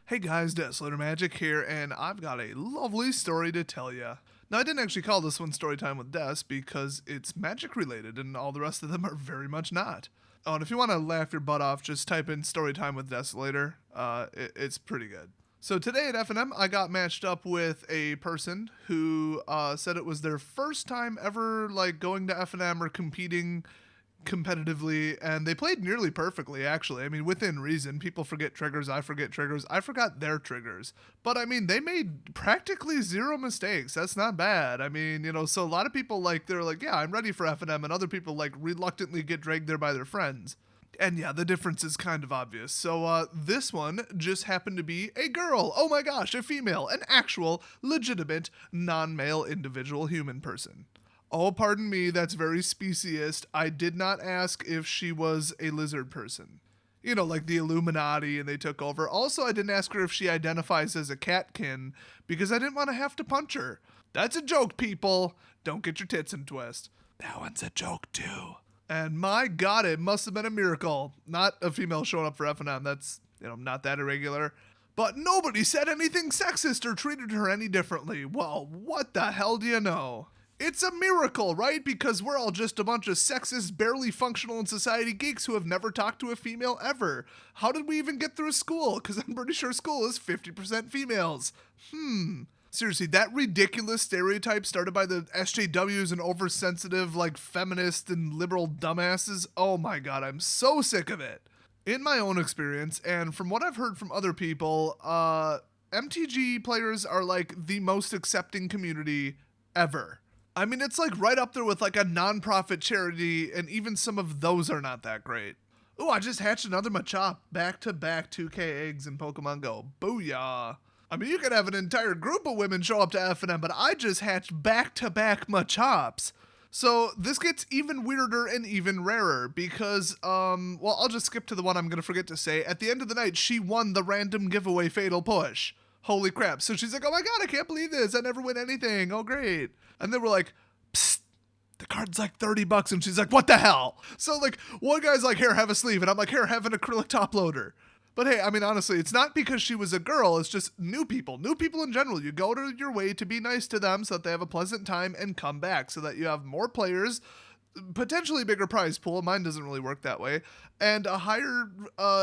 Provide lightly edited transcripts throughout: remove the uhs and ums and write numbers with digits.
Hey guys, Desolator Magic here, and I've got a lovely story to tell you. Now, I didn't actually call this one Storytime with Des because it's magic related, and all the rest of them are very much not. Oh, and if you want to laugh your butt off, just type in Storytime with Desolator. It's pretty good. So today at FNM, I got matched up with a person who said it was their first time ever going to FNM or competing competitively, and they played nearly perfectly, actually. I mean, within reason. People forget triggers, I forget triggers, I forgot their triggers, but I mean, they made practically zero mistakes. That's not bad. I mean, so a lot of people they're like, yeah, I'm ready for FNM, and other people reluctantly get dragged there by their friends. And yeah, the difference is kind of obvious. So this one just happened to be a girl. Oh my gosh, a female, an actual legitimate non-male individual human person. Oh, pardon me, that's very speciest. I did not ask if she was a lizard person. Like the Illuminati and they took over. Also, I didn't ask her if she identifies as a catkin because I didn't want to have to punch her. That's a joke, people. Don't get your tits in twist. That one's a joke, too. And my God, it must have been a miracle. Not a female showing up for FNM. That's, not that irregular. But nobody said anything sexist or treated her any differently. Well, what the hell do you know? It's a miracle, right? Because we're all just a bunch of sexist, barely functional in society geeks who have never talked to a female ever. How did we even get through school? Because I'm pretty sure school is 50% females. Seriously, that ridiculous stereotype started by the SJWs and oversensitive, feminist and liberal dumbasses. Oh my God, I'm so sick of it. In my own experience, and from what I've heard from other people, MTG players are the most accepting community ever. I mean, it's right up there with a non-profit charity, and even some of those are not that great. Ooh, I just hatched another Machop. Back-to-back 2K eggs in Pokemon Go. Booyah. I mean, you could have an entire group of women show up to FNM, but I just hatched back-to-back Machops. So this gets even weirder and even rarer because, I'll just skip to the one I'm going to forget to say. At the end of the night, she won the random giveaway Fatal Push. Holy crap. So she's like, oh my God, I can't believe this. I never win anything. Oh, great. And then we're like, psst, the card's $30. And she's like, what the hell? So one guy's like, here, have a sleeve. And I'm like, here, have an acrylic top loader. But hey, I mean, honestly, it's not because she was a girl. It's just new people in general. You go to your way to be nice to them so that they have a pleasant time and come back so that you have more players, potentially bigger prize pool. Mine doesn't really work that way. And a higher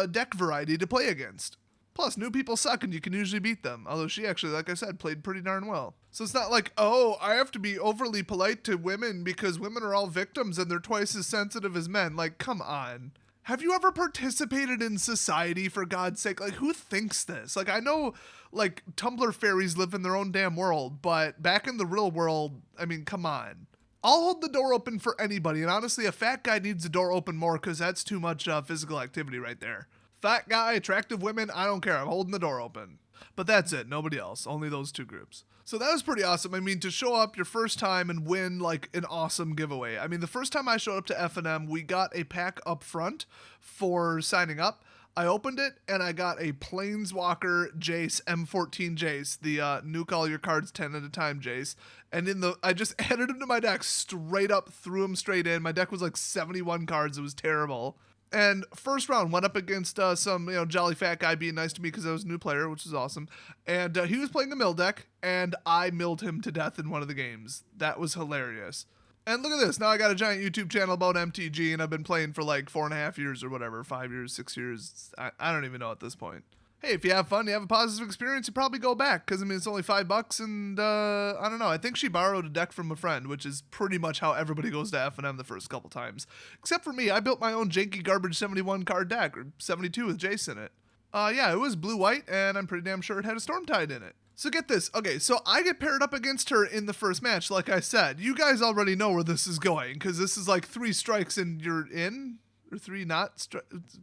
deck variety to play against. Plus, new people suck and you can usually beat them. Although she actually, like I said, played pretty darn well. So it's not oh, I have to be overly polite to women because women are all victims and they're twice as sensitive as men. Come on. Have you ever participated in society, for God's sake? Who thinks this? I know, Tumblr fairies live in their own damn world, but back in the real world, I mean, come on. I'll hold the door open for anybody, and honestly, a fat guy needs the door open more because that's too much physical activity right there. Fat guy, attractive women, I don't care. I'm holding the door open. But that's it. Nobody else. Only those two groups. So that was pretty awesome. I mean, to show up your first time and win an awesome giveaway. I mean, the first time I showed up to FNM, we got a pack up front for signing up. I opened it and I got a Planeswalker Jace, M14 Jace, the nuke all your cards 10 at a time Jace. And I just added him to my deck straight up, threw him straight in. My deck was 71 cards. It was terrible. And first round went up against some jolly fat guy being nice to me because I was a new player, which was awesome. And he was playing the mill deck, and I milled him to death in one of the games. That was hilarious. And look at this. Now I got a giant YouTube channel about MTG, and I've been playing for 4.5 years or whatever, 5 years, 6 years. I don't even know at this point. Hey, if you have fun, you have a positive experience, you probably go back because, I mean, it's only $5 and, I don't know. I think she borrowed a deck from a friend, which is pretty much how everybody goes to FNM the first couple times. Except for me, I built my own janky garbage 71 card deck, or 72 with Jace in it. Yeah, it was blue-white, and I'm pretty damn sure it had a Stormtide in it. So get this. Okay, so I get paired up against her in the first match, like I said. You guys already know where this is going because this is 3 strikes and you're in. Or 3 not.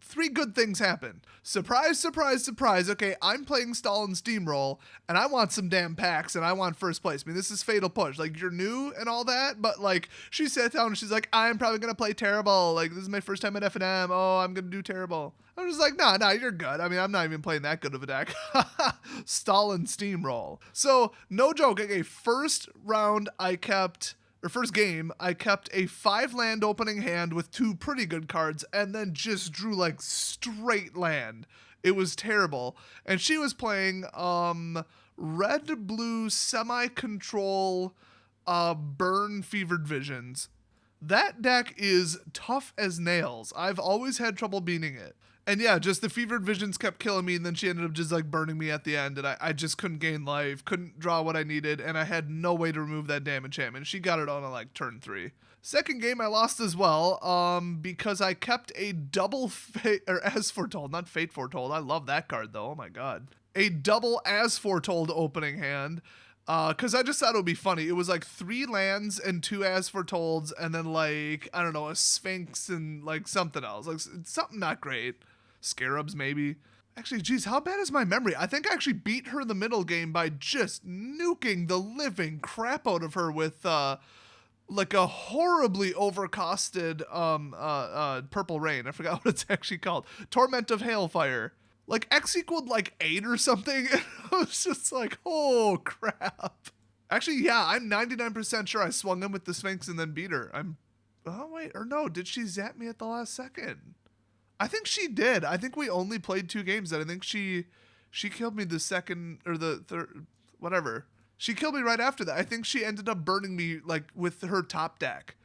3 good things happen. Surprise, surprise, surprise. Okay, I'm playing Stall and Steamroll, and I want some damn packs, and I want first place. I mean, this is Fatal Push. You're new and all that, but, she sat down and she's like, I'm probably going to play terrible. This is my first time at FNM. Oh, I'm going to do terrible. I'm just like, nah, you're good. I mean, I'm not even playing that good of a deck. Stall and Steamroll. So, no joke. Okay, first round, first game, I kept a 5-land opening hand with 2 pretty good cards and then just drew straight land. It was terrible. And she was playing red blue semi-control burn fevered visions. That deck is tough as nails. I've always had trouble beating it. And yeah, just the fevered visions kept killing me, and then she ended up just like burning me at the end, and I just couldn't gain life, couldn't draw what I needed, and I had no way to remove that damn enchantment. She got it on like turn 3. Second game I lost as well, because I kept a double as foretold, not fate foretold. I love that card though. Oh my god, a double as foretold opening hand. Because I just thought it would be funny. It was like 3 lands and 2 as foretold, and then like, I don't know, a Sphinx and like something else. Like something not great. Scarabs maybe. Actually, geez, how bad is my memory? I think I actually beat her in the middle game by just nuking the living crap out of her with like a horribly overcosted purple rain. I forgot what it's actually called. Torment of Hailfire. Like X equaled like 8 or something. And I was just like, oh crap. Actually, yeah, I'm 99% sure I swung in with the Sphinx and then beat her. Oh wait, or no, did she zap me at the last second? I think she did. I think we only played 2 games, and I think she killed me the second or the third, whatever. She killed me right after that. I think she ended up burning me like with her top deck.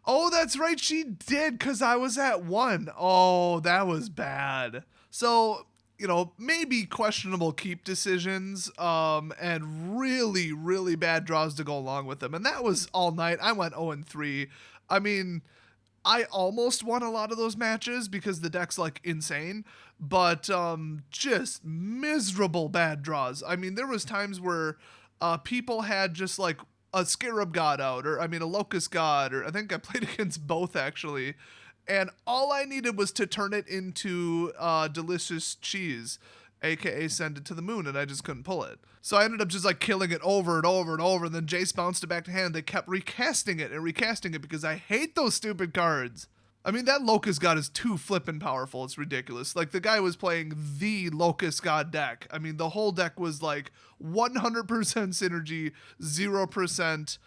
Oh, that's right, she did, because I was at 1. Oh, that was bad. So, you know, maybe questionable keep decisions, and really, really bad draws to go along with them. And that was all night. I went 0-3. I mean, I almost won a lot of those matches because the deck's like insane, but just miserable bad draws. I mean, there was times where people had just like a Scarab God out, or I mean a Locust God, or I think I played against both actually, and all I needed was to turn it into delicious cheese, aka send it to the moon, and I just couldn't pull it. So I ended up just like killing it over and over and over, and then Jace bounced it back to hand. They kept recasting it and recasting it because I hate those stupid cards. I mean, that Locust God is too flippin' powerful. It's ridiculous. Like, the guy was playing the Locust God deck. I mean, the whole deck was like 100% synergy, 0%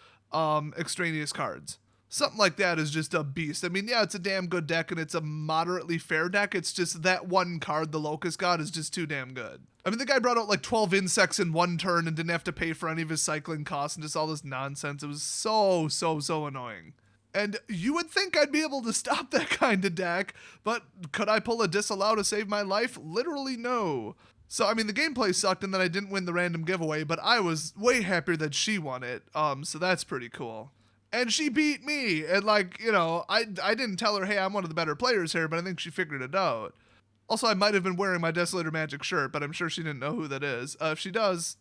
extraneous cards. Something like that is just a beast. I mean, yeah, it's a damn good deck, and it's a moderately fair deck. It's just that one card, the Locust God, is just too damn good. I mean, the guy brought out like 12 insects in 1 turn and didn't have to pay for any of his cycling costs and just all this nonsense. It was so annoying. And you would think I'd be able to stop that kind of deck, but could I pull a disallow to save my life? Literally no. So, I mean, the gameplay sucked and then I didn't win the random giveaway, but I was way happier that she won it. So that's pretty cool. And she beat me, and like, you know, I didn't tell her, hey, I'm one of the better players here, but I think she figured it out. Also, I might have been wearing my Desolator Magic shirt, but I'm sure she didn't know who that is. If she does,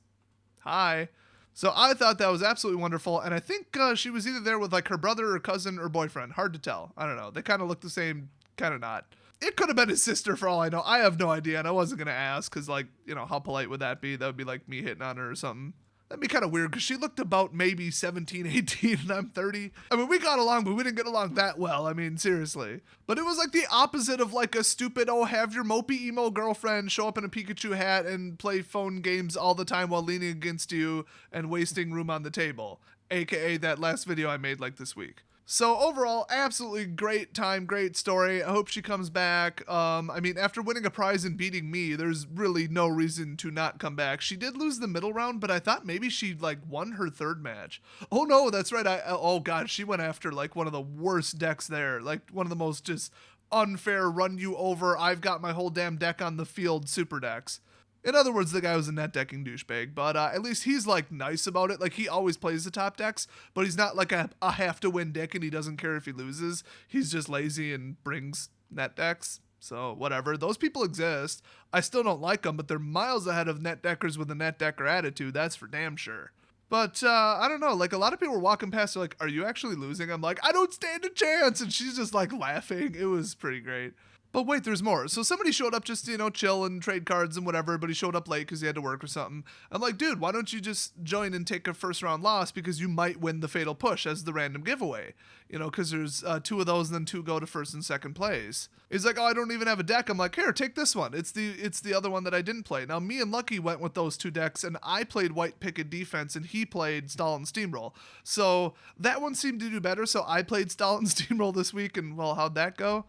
hi. So I thought that was absolutely wonderful, and I think she was either there with like her brother or cousin or boyfriend. Hard to tell. I don't know. They kind of look the same, kind of not. It could have been his sister for all I know. I have no idea, and I wasn't going to ask, because like, you know, how polite would that be? That would be like me hitting on her or something. That'd be kind of weird because she looked about maybe 17, 18, and I'm 30. I mean, we got along, but we didn't get along that well. I mean, seriously. But it was like the opposite of like a stupid, oh, have your mopey emo girlfriend show up in a Pikachu hat and play phone games all the time while leaning against you and wasting room on the table. AKA that last video I made like this week. So overall, absolutely great time, great story. I hope she comes back. I mean, after winning a prize and beating me, there's really no reason to not come back. She did lose the middle round, but I thought maybe she like won her 3rd match. Oh no, that's right. Oh god, she went after like one of the worst decks there. Like one of the most just unfair, run you over, I've got my whole damn deck on the field super decks. In other words, the guy was a net decking douchebag, but at least he's like nice about it. Like he always plays the top decks, but he's not like a have to win dick and he doesn't care if he loses. He's just lazy and brings net decks. So whatever, those people exist. I still don't like them, but they're miles ahead of net deckers with a net decker attitude. That's for damn sure. But I don't know, like a lot of people were walking past, they're like, are you actually losing? I'm like, I don't stand a chance. And she's just like laughing. It was pretty great. But wait, there's more. So somebody showed up just to, you know, chill and trade cards and whatever, but he showed up late because he had to work or something. I'm like, dude, why don't you just join and take a 1st round loss because you might win the Fatal Push as the random giveaway. You know, because there's 2 of those and then 2 go to 1st and 2nd place. He's like, oh, I don't even have a deck. I'm like, here, take this one. It's the other one that I didn't play. Now, me and Lucky went with those 2 decks, and I played White Picket Defense, and he played Stall and Steamroll. So that one seemed to do better, so I played Stall and Steamroll this week, and well, how'd that go?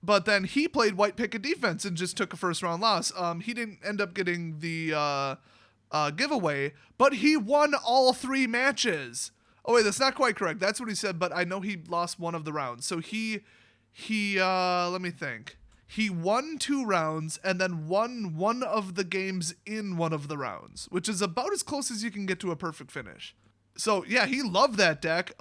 But then he played white picket defense and just took a first round loss. He didn't end up getting the giveaway, but he won all 3 matches. Oh wait, that's not quite correct. That's what he said, but I know he lost one of the rounds. So he let me think. He won 2 rounds and then won one of the games in one of the rounds, which is about as close as you can get to a perfect finish. So yeah, he loved that deck,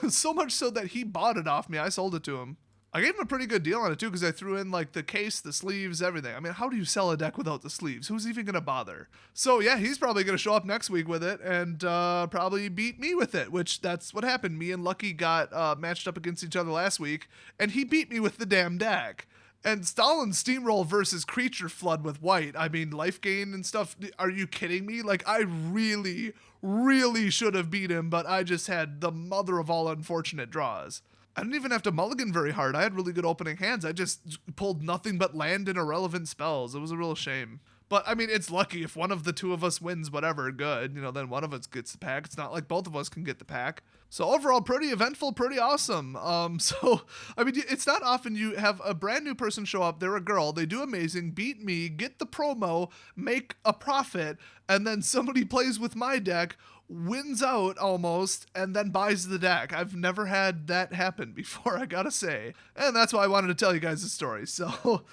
so much so that he bought it off me. I sold it to him. I gave him a pretty good deal on it too, because I threw in like the case, the sleeves, everything. I mean, how do you sell a deck without the sleeves? Who's even going to bother? So yeah, he's probably going to show up next week with it and probably beat me with it, which that's what happened. Me and Lucky got matched up against each other last week, and he beat me with the damn deck. And Stalin Steamroll versus Creature Flood with white. I mean, life gain and stuff. Are you kidding me? Like, I really, really should have beat him, but I just had the mother of all unfortunate draws. I didn't even have to mulligan very hard. I had really good opening hands. I just pulled nothing but land and irrelevant spells. It was a real shame. But, I mean, it's lucky. If one of the 2 of us wins whatever, good. Then one of us gets the pack. It's not like both of us can get the pack. So overall, pretty eventful, pretty awesome. So, I mean, it's not often you have a brand new person show up. They're a girl. They do amazing, beat me, get the promo, make a profit, and then somebody plays with my deck, wins out almost, and then buys the deck. I've never had that happen before, I gotta say. And that's why I wanted to tell you guys this story. So,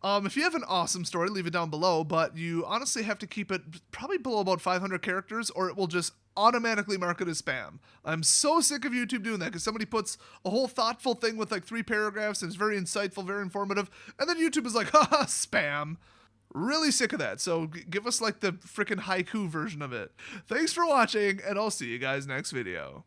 if you have an awesome story, leave it down below, but you honestly have to keep it probably below about 500 characters, or it will just automatically mark it as spam. I'm so sick of YouTube doing that, because somebody puts a whole thoughtful thing with like 3 paragraphs, and it's very insightful, very informative, and then YouTube is like, haha, spam. Really sick of that, so give us like the freaking haiku version of it. Thanks for watching, and I'll see you guys next video.